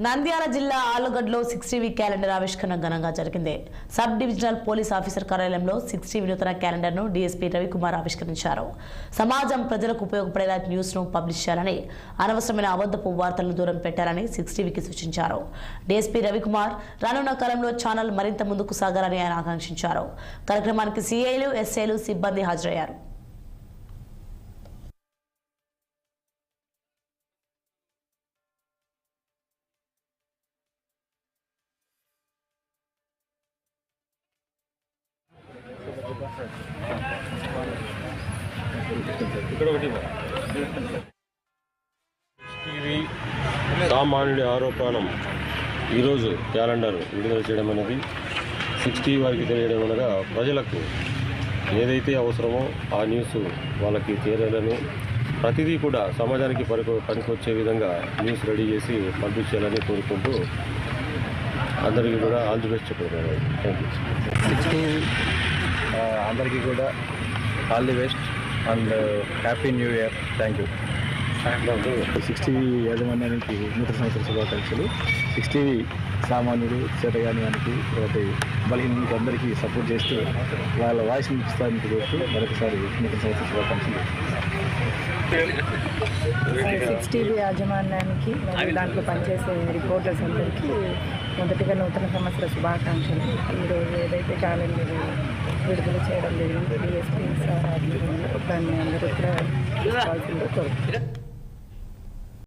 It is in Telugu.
నంద్యాల జిల్లా ఆలుగడ్డలో 6TV క్యాలెండర్ ఆవిష్కరణ ఘనంగా జరిగింది. సబ్ డివిజనల్ పోలీస్ ఆఫీసర్ కార్యాలయంలో 6TV నూతన క్యాలెండర్ను డీఎస్పీ రవికుమార్ ఆవిష్కరించారు. సమాజం ప్రజలకు ఉపయోగపడేలా న్యూస్ను పబ్లిష్ చేయాలని, అనవసరమైన అబద్ధపు వార్తలను దూరం పెట్టాలని 6TVకి సూచించారు. డీఎస్పీ రవికుమార్ రానున్న కాలంలో ఛానల్ మరింత ముందుకు సాగాలని ఆయన ఆకాంక్షించారు. కార్యక్రమానికి సీఐలు, ఎస్ఐలు, సిబ్బంది హాజరయ్యారు. టీవీ సామాన్యుడి ఆరోపణం ఈరోజు క్యాలెండర్ విడుదల చేయడం అనేది 6TV వారికి తెలియడం అనగా ప్రజలకు ఏదైతే అవసరమో ఆ న్యూస్ వాళ్ళకి చేరాలని, ప్రతిదీ కూడా సమాజానికి పనికొచ్చే విధంగా న్యూస్ రెడీ చేసి పంపించాలని కోరుకుంటూ అందరికీ కూడా ఆల్ ది బెస్ట్ చెప్పారు. Thank you. 6TV అందరికీ కూడా all the best and happy new year. Thank you. 6TV యాజమాన్యానికి నూతన సంవత్సర శుభాకాంక్షలు. 6TV సామాన్యుడు చేతగాని వానికి బలహీనులకు అందరికీ సపోర్ట్ చేస్తూ వాళ్ళ వాయిస్ నిలుస్తానికి కోరుతూ మరొకసారి నూతన సంవత్సర శుభాకాంక్షలు. 6TV యాజమాన్యానికి మరియు దాంట్లో పనిచేసే రిపోర్టర్స్ అందరికీ మొదటిగా నూతన సంవత్సర శుభాకాంక్షలు. ఈరోజు ఏదైతే క్యాలెండర్ విడుదల చేయడం జరిగింది, డిఎస్పీ సార్ ఆధ్వర్యంలో దాన్ని అందరూ కూడా కోరుకుంటున్నాను.